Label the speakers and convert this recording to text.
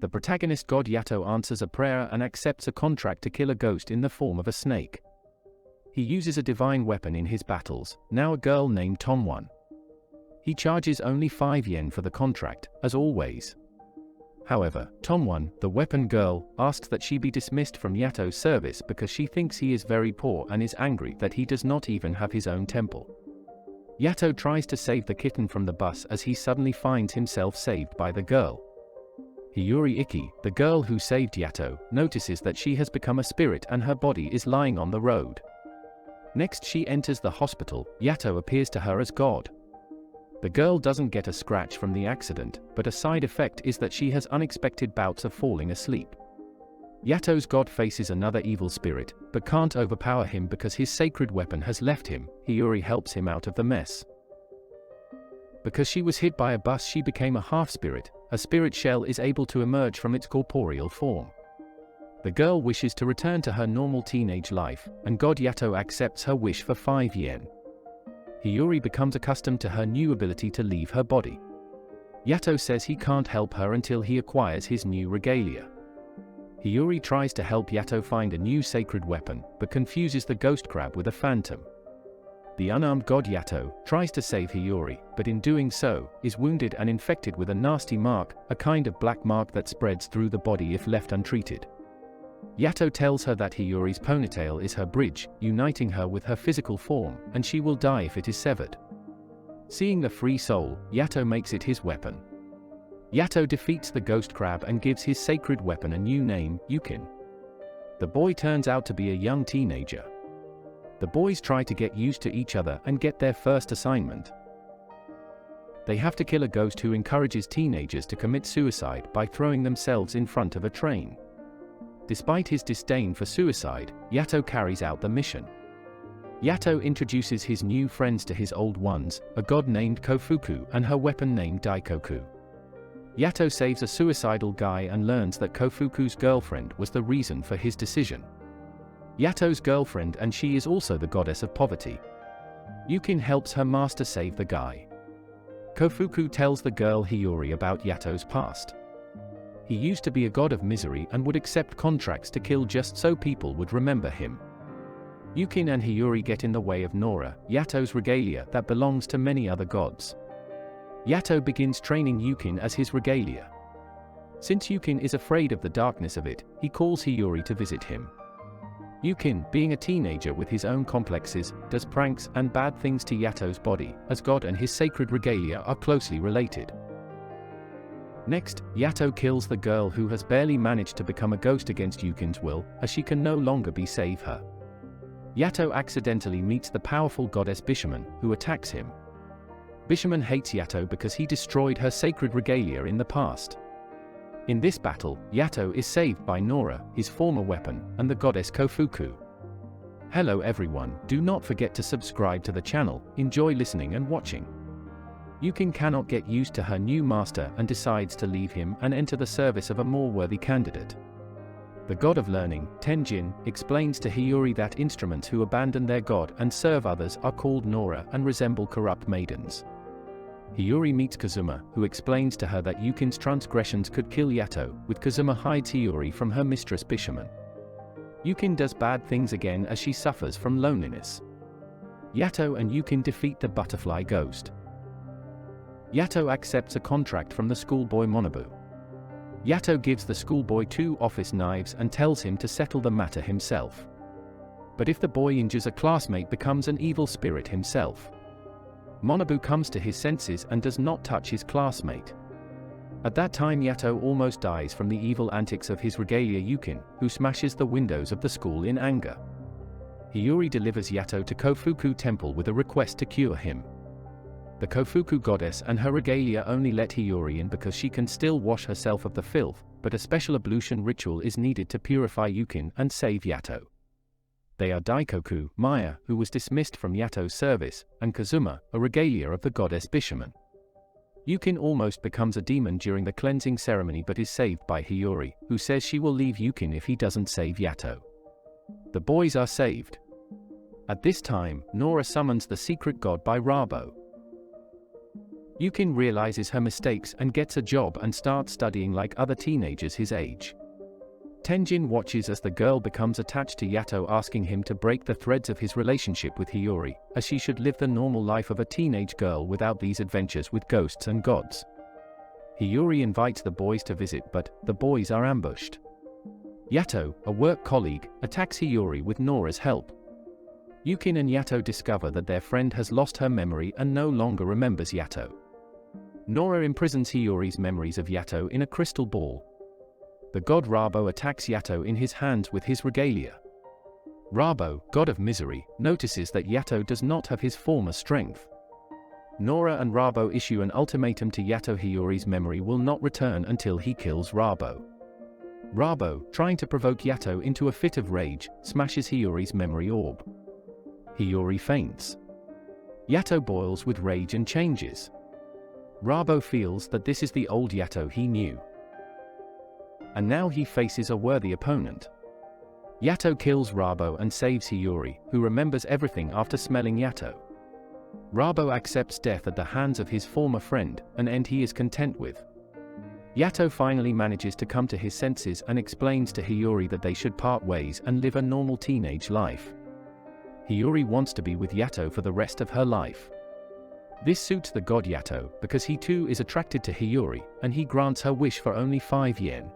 Speaker 1: The protagonist god Yato answers a prayer and accepts a contract to kill a ghost in the form of a snake. He uses a divine weapon in his battles, now a girl named Tonwan. He charges only 5 yen for the contract, as always. However, Tonwan, the weapon girl, asks that she be dismissed from Yato's service because she thinks he is very poor and is angry that he does not even have his own temple. Yato tries to save the kitten from the bus as he suddenly finds himself saved by the girl. Hiyori Iki, the girl who saved Yato, notices that she has become a spirit and her body is lying on the road. Next she enters the hospital. Yato appears to her as God. The girl doesn't get a scratch from the accident, but a side effect is that she has unexpected bouts of falling asleep. Yato's god faces another evil spirit, but can't overpower him because his sacred weapon has left him. Hiyori helps him out of the mess. Because she was hit by a bus, she became a half-spirit. A spirit shell is able to emerge from its corporeal form. The girl wishes to return to her normal teenage life, and God Yato accepts her wish for 5 yen. Hiyori becomes accustomed to her new ability to leave her body. Yato says he can't help her until he acquires his new regalia. Hiyori tries to help Yato find a new sacred weapon, but confuses the ghost crab with a phantom. The unarmed god Yato tries to save Hiyori, but in doing so, is wounded and infected with a nasty mark, a kind of black mark that spreads through the body if left untreated. Yato tells her that Hiyori's ponytail is her bridge, uniting her with her physical form, and she will die if it is severed. Seeing the free soul, Yato makes it his weapon. Yato defeats the ghost crab and gives his sacred weapon a new name, Yukin. The boy turns out to be a young teenager. The boys try to get used to each other and get their first assignment. They have to kill a ghost who encourages teenagers to commit suicide by throwing themselves in front of a train. Despite his disdain for suicide, Yato carries out the mission. Yato introduces his new friends to his old ones, a god named Kofuku and her weapon named Daikoku. Yato saves a suicidal guy and learns that Kofuku's girlfriend was the reason for his decision. Yato's girlfriend, and she is also the goddess of poverty. Yukin helps her master save the guy. Kofuku tells the girl Hiyori about Yato's past. He used to be a god of misery and would accept contracts to kill just so people would remember him. Yukin and Hiyori get in the way of Nora, Yato's regalia that belongs to many other gods. Yato begins training Yukin as his regalia. Since Yukin is afraid of the darkness of it, he calls Hiyori to visit him. Yukin, being a teenager with his own complexes, does pranks and bad things to Yato's body, as God and his sacred regalia are closely related. Next, Yato kills the girl who has barely managed to become a ghost against Yukin's will, as she can no longer save her. Yato accidentally meets the powerful goddess Bishamon, who attacks him. Bishamon hates Yato because he destroyed her sacred regalia in the past. In this battle, Yato is saved by Nora, his former weapon, and the goddess Kofuku. Hello everyone, do not forget to subscribe to the channel. Enjoy listening and watching. Yukin cannot get used to her new master and decides to leave him and enter the service of a more worthy candidate. The god of learning, Tenjin, explains to Hiyori that instruments who abandon their god and serve others are called Nora and resemble corrupt maidens. Hiyori meets Kazuma, who explains to her that Yukin's transgressions could kill Yato, with Kazuma hides Hiyori from her mistress Bishamon. Yukin does bad things again as she suffers from loneliness. Yato and Yukin defeat the butterfly ghost. Yato accepts a contract from the schoolboy Monobu. Yato gives the schoolboy 2 office knives and tells him to settle the matter himself. But if the boy injures a classmate, becomes an evil spirit himself. Monobu comes to his senses and does not touch his classmate. At that time Yato almost dies from the evil antics of his regalia Yukin, who smashes the windows of the school in anger. Hiyori delivers Yato to Kofuku Temple with a request to cure him. The Kofuku goddess and her regalia only let Hiyori in because she can still wash herself of the filth, but a special ablution ritual is needed to purify Yukin and save Yato. They are Daikoku, Maya, who was dismissed from Yato's service, and Kazuma, a regalia of the goddess Bishamon. Yukin almost becomes a demon during the cleansing ceremony but is saved by Hiyori, who says she will leave Yukin if he doesn't save Yato. The boys are saved. At this time, Nora summons the secret god by Rabo. Yukin realizes her mistakes and gets a job and starts studying like other teenagers his age. Tenjin watches as the girl becomes attached to Yato, asking him to break the threads of his relationship with Hiyori, as she should live the normal life of a teenage girl without these adventures with ghosts and gods. Hiyori invites the boys to visit, but the boys are ambushed. Yato, a work colleague, attacks Hiyori with Nora's help. Yukin and Yato discover that their friend has lost her memory and no longer remembers Yato. Nora imprisons Hiyori's memories of Yato in a crystal ball. The god Rabo attacks Yato in his hands with his regalia. Rabo, god of misery, notices that Yato does not have his former strength. Nora and Rabo issue an ultimatum to Yato: Hiyori's memory will not return until he kills Rabo. Rabo, trying to provoke Yato into a fit of rage, smashes Hiyori's memory orb. Hiyori faints. Yato boils with rage and changes. Rabo feels that this is the old Yato he knew. And now he faces a worthy opponent. Yato kills Rabo and saves Hiyori, who remembers everything after smelling Yato. Rabo accepts death at the hands of his former friend, an end he is content with. Yato finally manages to come to his senses and explains to Hiyori that they should part ways and live a normal teenage life. Hiyori wants to be with Yato for the rest of her life. This suits the god Yato, because he too is attracted to Hiyori, and he grants her wish for only 5 yen.